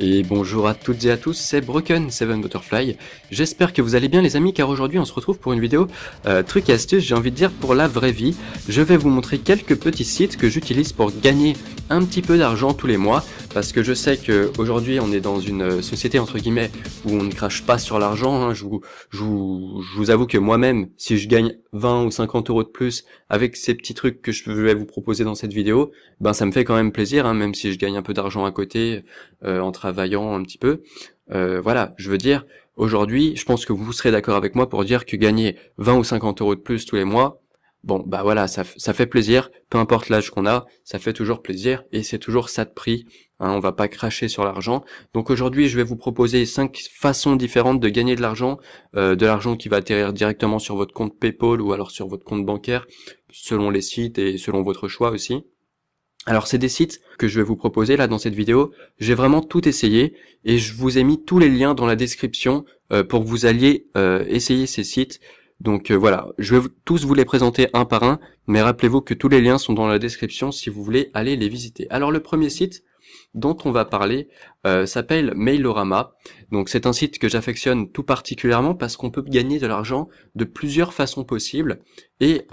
Et bonjour à toutes et à tous, c'est Broken7Butterfly. J'espère que vous allez bien les amis, car aujourd'hui on se retrouve pour une vidéo truc et astuce, j'ai envie de dire pour la vraie vie. Je vais vous montrer quelques petits sites que j'utilise pour gagner un petit peu d'argent tous les mois, parce que je sais qu'aujourd'hui on est dans une société entre guillemets où on ne crache pas sur l'argent. Hein. Je vous avoue que moi-même, si je gagne 20 ou 50 euros de plus avec ces petits trucs que je vais vous proposer dans cette vidéo, ben ça me fait quand même plaisir, hein, même si je gagne un peu d'argent à côté en travaillant un petit peu. Voilà, je veux dire, aujourd'hui, je pense que vous serez d'accord avec moi pour dire que gagner 20 ou 50 euros de plus tous les mois, bon, bah voilà, ça fait plaisir, peu importe l'âge qu'on a, ça fait toujours plaisir, et c'est toujours ça de prix, hein, on va pas cracher sur l'argent. Donc aujourd'hui, je vais vous proposer 5 façons différentes de gagner de l'argent qui va atterrir directement sur votre compte PayPal ou alors sur votre compte bancaire, selon les sites et selon votre choix aussi. Alors c'est des sites que je vais vous proposer là dans cette vidéo, j'ai vraiment tout essayé et je vous ai mis tous les liens dans la description pour que vous alliez essayer ces sites. Donc voilà, je vais tous vous les présenter un par un, mais rappelez-vous que tous les liens sont dans la description si vous voulez aller les visiter. Alors le premier site dont on va parler s'appelle Mailorama. Donc c'est un site que j'affectionne tout particulièrement parce qu'on peut gagner de l'argent de plusieurs façons possibles et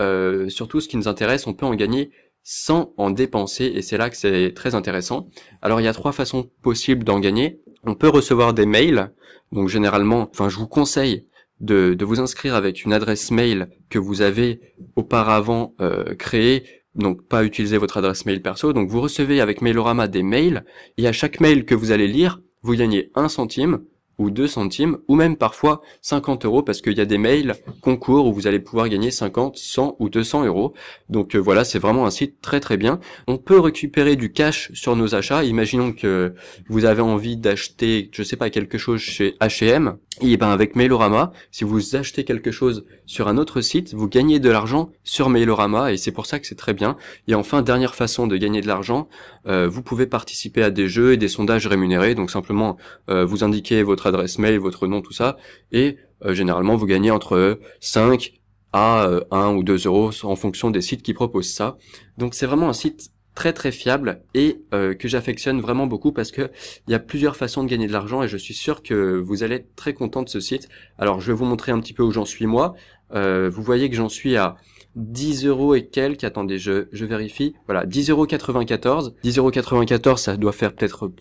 surtout ce qui nous intéresse, on peut en gagner sans en dépenser, et c'est là que c'est très intéressant. Alors il y a 3 façons possibles d'en gagner. On peut recevoir des mails, donc généralement, je vous conseille de vous inscrire avec une adresse mail que vous avez auparavant créée, donc pas utiliser votre adresse mail perso. Donc vous recevez avec Mailorama des mails, et à chaque mail que vous allez lire, vous gagnez 1 centime, ou 2 centimes, ou même parfois 50 euros, parce qu'il y a des mails concours où vous allez pouvoir gagner 50, 100 ou 200 euros. Donc voilà, c'est vraiment un site très très bien. On peut récupérer du cash sur nos achats. Imaginons que vous avez envie d'acheter, je sais pas, quelque chose chez H&M, et ben avec Mailorama, si vous achetez quelque chose sur un autre site, vous gagnez de l'argent sur Mailorama, et c'est pour ça que c'est très bien. Et enfin, dernière façon de gagner de l'argent, vous pouvez participer à des jeux et des sondages rémunérés. Donc simplement, vous indiquez votre adresse mail, votre nom, tout ça, et généralement vous gagnez entre 5 à 1 ou 2 euros en fonction des sites qui proposent ça. Donc c'est vraiment un site très très fiable et que j'affectionne vraiment beaucoup parce que il y a plusieurs façons de gagner de l'argent et je suis sûr que vous allez être très content de ce site. Alors je vais vous montrer un petit peu où j'en suis moi. Vous voyez que j'en suis à 10 euros et quelques, attendez, je vérifie, voilà, 10,94 €. 10,94 €, ça doit faire peut-être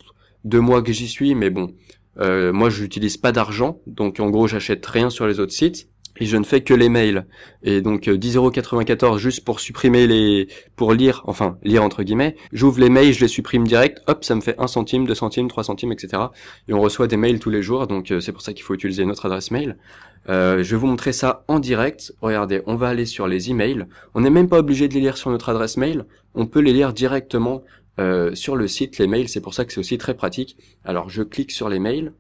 2 mois que j'y suis, mais bon, moi je n'utilise pas d'argent, donc en gros j'achète rien sur les autres sites, et je ne fais que les mails. Et donc 10,94 € juste pour supprimer pour lire entre guillemets, j'ouvre les mails, je les supprime direct, hop, ça me fait 1 centime, 2 centimes, 3 centimes, etc. Et on reçoit des mails tous les jours, donc c'est pour ça qu'il faut utiliser notre adresse mail. Je vais vous montrer ça en direct. Regardez, on va aller sur les emails. On n'est même pas obligé de les lire sur notre adresse mail, on peut les lire directement sur le site, les mails, c'est pour ça que c'est aussi très pratique. Alors je clique sur les mails,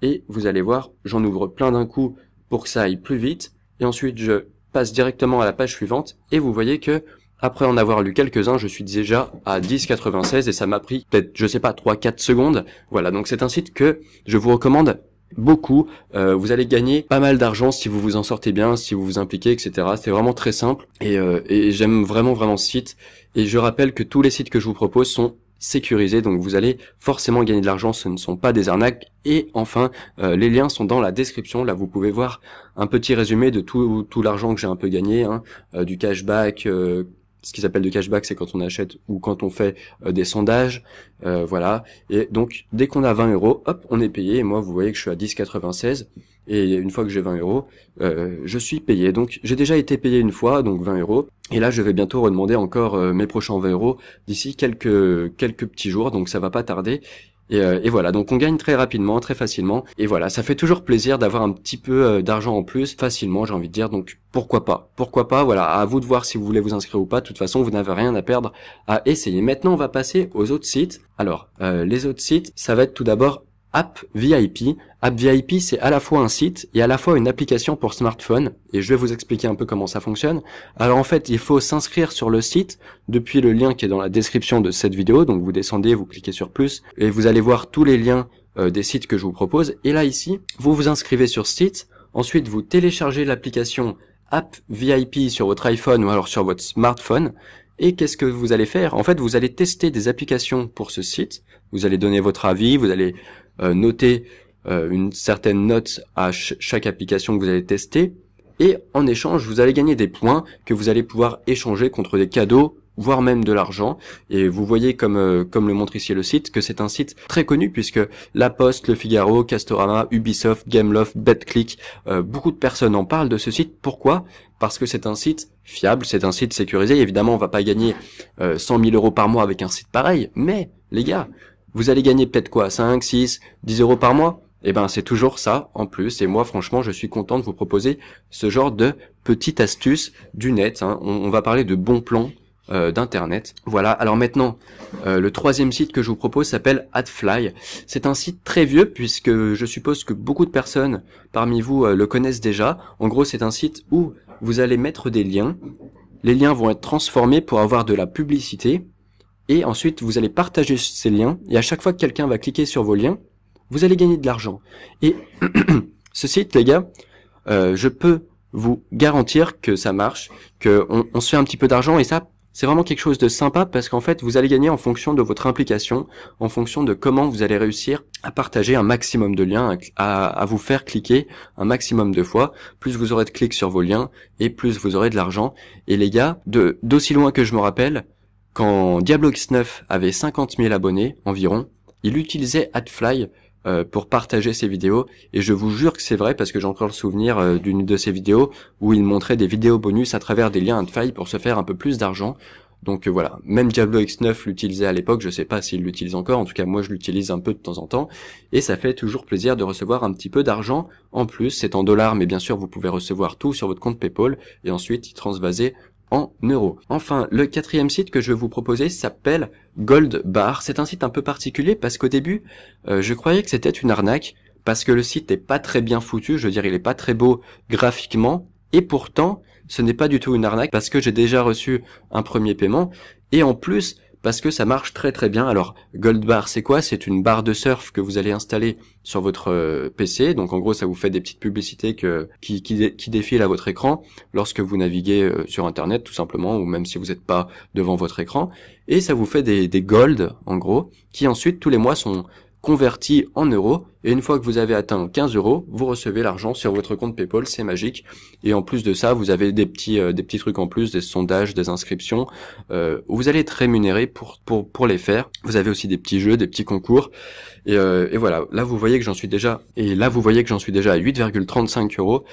et vous allez voir, j'en ouvre plein d'un coup, pour que ça aille plus vite, et ensuite je passe directement à la page suivante, et vous voyez que, après en avoir lu quelques-uns, je suis déjà à 10,96, et ça m'a pris peut-être, je sais pas, 3-4 secondes. Voilà, donc c'est un site que je vous recommande beaucoup. Vous allez gagner pas mal d'argent si vous vous en sortez bien, si vous vous impliquez, etc. C'est vraiment très simple, et j'aime vraiment ce site, et je rappelle que tous les sites que je vous propose sont sécurisés, donc vous allez forcément gagner de l'argent, ce ne sont pas des arnaques. Et enfin, les liens sont dans la description, là vous pouvez voir un petit résumé de tout l'argent que j'ai un peu gagné, hein, du cashback, ce qui s'appelle du cashback, c'est quand on achète ou quand on fait des sondages, voilà. Et donc dès qu'on a 20 euros, hop, on est payé, et moi vous voyez que je suis à 10,96, et une fois que j'ai 20 euros, je suis payé. Donc j'ai déjà été payé une fois, donc 20 euros, et là je vais bientôt redemander encore mes prochains 20 euros d'ici quelques petits jours, donc ça va pas tarder. Et voilà, donc on gagne très rapidement, très facilement, et voilà, ça fait toujours plaisir d'avoir un petit peu d'argent en plus, facilement j'ai envie de dire, donc pourquoi pas, voilà, à vous de voir si vous voulez vous inscrire ou pas, de toute façon vous n'avez rien à perdre à essayer. Maintenant on va passer aux autres sites. Alors, les autres sites, ça va être tout d'abord App VIP. App VIP, c'est à la fois un site et à la fois une application pour smartphone, et je vais vous expliquer un peu comment ça fonctionne. Alors en fait, il faut s'inscrire sur le site depuis le lien qui est dans la description de cette vidéo, donc vous descendez, vous cliquez sur plus, et vous allez voir tous les liens des sites que je vous propose, et là ici, vous vous inscrivez sur ce site, ensuite vous téléchargez l'application App VIP sur votre iPhone ou alors sur votre smartphone, et qu'est-ce que vous allez faire? En fait, vous allez tester des applications pour ce site, vous allez donner votre avis, vous allez noter une certaine note à chaque application que vous allez tester, et en échange vous allez gagner des points que vous allez pouvoir échanger contre des cadeaux, voire même de l'argent. Et vous voyez, comme le montre ici le site, que c'est un site très connu, puisque La Poste, Le Figaro, Castorama, Ubisoft, Gameloft, BetClick, beaucoup de personnes en parlent de ce site. Pourquoi? Parce que c'est un site fiable, c'est un site sécurisé. Évidemment, on va pas gagner 100 000 euros par mois avec un site pareil, mais les gars, vous allez gagner peut-être quoi, 5, 6, 10 euros par mois? Eh ben, c'est toujours ça en plus. Et moi, franchement, je suis content de vous proposer ce genre de petite astuce du net, hein. On va parler de bons plans d'internet. Voilà. Alors maintenant, le troisième site que je vous propose s'appelle Adfly. C'est un site très vieux, puisque je suppose que beaucoup de personnes parmi vous le connaissent déjà. En gros, c'est un site où vous allez mettre des liens. Les liens vont être transformés pour avoir de la publicité. Et ensuite, vous allez partager ces liens. Et à chaque fois que quelqu'un va cliquer sur vos liens, vous allez gagner de l'argent. Et ce site, les gars, je peux vous garantir que ça marche, que on se fait un petit peu d'argent, et ça, c'est vraiment quelque chose de sympa, parce qu'en fait, vous allez gagner en fonction de votre implication, en fonction de comment vous allez réussir à partager un maximum de liens, à vous faire cliquer un maximum de fois. Plus vous aurez de clics sur vos liens, et plus vous aurez de l'argent. Et les gars, d'aussi loin que je me rappelle, quand Diablo X9 avait 50 000 abonnés environ, il utilisait Adfly pour partager ses vidéos, et je vous jure que c'est vrai, parce que j'ai encore le souvenir d'une de ses vidéos où il montrait des vidéos bonus à travers des liens Adfly pour se faire un peu plus d'argent. Donc voilà, même Diablo X9 l'utilisait à l'époque, je sais pas s'il l'utilise encore, en tout cas moi je l'utilise un peu de temps en temps, et ça fait toujours plaisir de recevoir un petit peu d'argent en plus. C'est en dollars, mais bien sûr vous pouvez recevoir tout sur votre compte PayPal, et ensuite y transvaser en euros. Enfin, le quatrième site que je vais vous proposer s'appelle Goldbar. C'est un site un peu particulier, parce qu'au début, je croyais que c'était une arnaque, parce que le site n'est pas très bien foutu, je veux dire, il est pas très beau graphiquement, et pourtant, ce n'est pas du tout une arnaque, parce que j'ai déjà reçu un premier paiement, et en plus, parce que ça marche très très bien. Alors, Goldbar, c'est quoi? C'est une barre de surf que vous allez installer sur votre PC. Donc en gros, ça vous fait des petites publicités qui défilent à votre écran lorsque vous naviguez sur Internet, tout simplement, ou même si vous n'êtes pas devant votre écran. Et ça vous fait des gold, en gros, qui ensuite, tous les mois, sont convertis en euros, et une fois que vous avez atteint 15 euros, vous recevez l'argent sur votre compte PayPal. C'est magique. Et en plus de ça, vous avez des petits trucs en plus, des sondages, des inscriptions, où vous allez être rémunéré pour les faire. Vous avez aussi des petits jeux, des petits concours, et voilà. Là vous voyez que j'en suis déjà à 8,35 euros.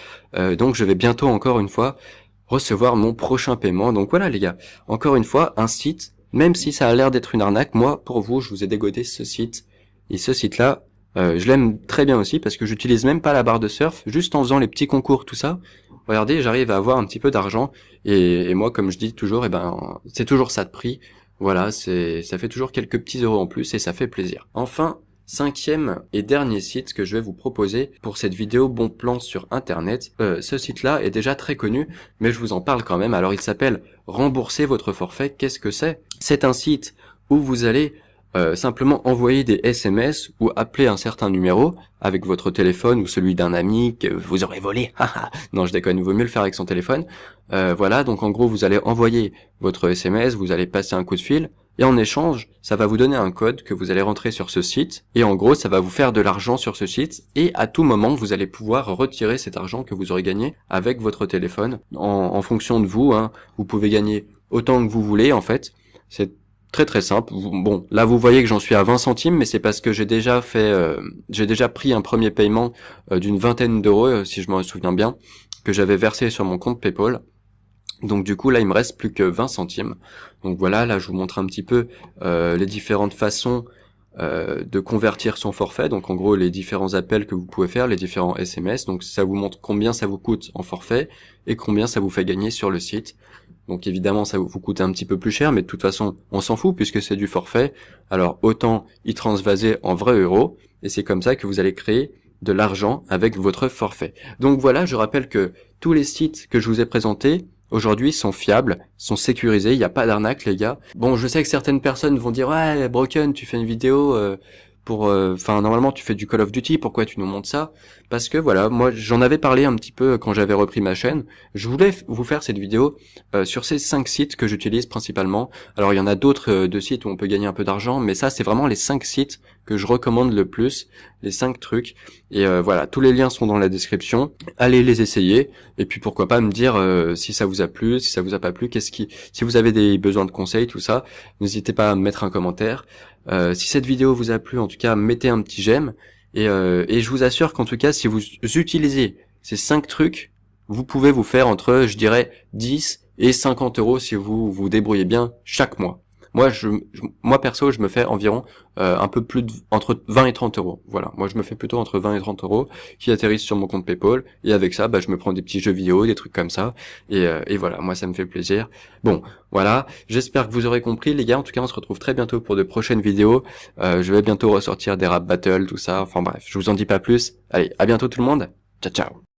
Donc je vais bientôt, encore une fois, recevoir mon prochain paiement. Donc voilà les gars, encore une fois, un site, même si ça a l'air d'être une arnaque, moi pour vous, je vous ai dégodé ce site. Et ce site-là, je l'aime très bien aussi, parce que j'utilise même pas la barre de surf, juste en faisant les petits concours, tout ça. Regardez, j'arrive à avoir un petit peu d'argent, et moi, comme je dis toujours, c'est toujours ça de prix. Voilà, ça fait toujours quelques petits euros en plus, et ça fait plaisir. Enfin, cinquième et dernier site que je vais vous proposer pour cette vidéo bon plan sur Internet. Ce site-là est déjà très connu, mais je vous en parle quand même. Alors, il s'appelle Rembourser votre forfait. Qu'est-ce que c'est? C'est un site où vous allez simplement envoyer des SMS ou appeler un certain numéro avec votre téléphone ou celui d'un ami que vous aurez volé. Non, je déconne, il vaut mieux le faire avec son téléphone. Voilà, donc en gros, vous allez envoyer votre SMS, vous allez passer un coup de fil, et en échange, ça va vous donner un code que vous allez rentrer sur ce site, et en gros, ça va vous faire de l'argent sur ce site, et à tout moment, vous allez pouvoir retirer cet argent que vous aurez gagné avec votre téléphone, en fonction de vous, hein. Vous pouvez gagner autant que vous voulez, en fait. C'est très très simple. Bon, là vous voyez que j'en suis à 20 centimes, mais c'est parce que j'ai déjà pris un premier paiement d'une vingtaine d'euros, si je me souviens bien, que j'avais versé sur mon compte PayPal. Donc du coup là il me reste plus que 20 centimes. Donc voilà, là je vous montre un petit peu les différentes façons de convertir son forfait. Donc en gros les différents appels que vous pouvez faire, les différents SMS. Donc ça vous montre combien ça vous coûte en forfait et combien ça vous fait gagner sur le site. Donc évidemment ça vous coûte un petit peu plus cher, mais de toute façon on s'en fout puisque c'est du forfait. Alors autant y transvaser en vrais euros, et c'est comme ça que vous allez créer de l'argent avec votre forfait. Donc voilà, je rappelle que tous les sites que je vous ai présentés aujourd'hui sont fiables, sont sécurisés, il n'y a pas d'arnaque les gars. Bon, je sais que certaines personnes vont dire « Ouais, Broken, tu fais une vidéo pour, enfin, normalement tu fais du Call of Duty, pourquoi tu nous montres ça? Parce que voilà, moi j'en avais parlé un petit peu quand j'avais repris ma chaîne. Je voulais vous faire cette vidéo sur ces 5 sites que j'utilise principalement. Alors il y en a d'autres de sites où on peut gagner un peu d'argent, mais ça c'est vraiment les 5 sites que je recommande le plus, les 5 trucs. Et voilà, tous les liens sont dans la description. Allez les essayer, et puis pourquoi pas me dire si ça vous a plu, si ça vous a pas plu, si vous avez des besoins de conseils, tout ça, n'hésitez pas à me mettre un commentaire. Si cette vidéo vous a plu, en tout cas, mettez un petit j'aime. Et je vous assure qu'en tout cas, si vous utilisez ces 5 trucs, vous pouvez vous faire entre, je dirais, 10 et 50 euros si vous vous débrouillez bien chaque mois. Moi perso, je me fais environ un peu plus entre 20 et 30 euros. Voilà, moi je me fais plutôt entre 20 et 30 euros qui atterrissent sur mon compte PayPal. Et avec ça, je me prends des petits jeux vidéo, des trucs comme ça. Et voilà, moi ça me fait plaisir. Bon, voilà, j'espère que vous aurez compris les gars. En tout cas, on se retrouve très bientôt pour de prochaines vidéos. Je vais bientôt ressortir des rap battles, tout ça. Enfin bref, je vous en dis pas plus. Allez, à bientôt tout le monde. Ciao ciao.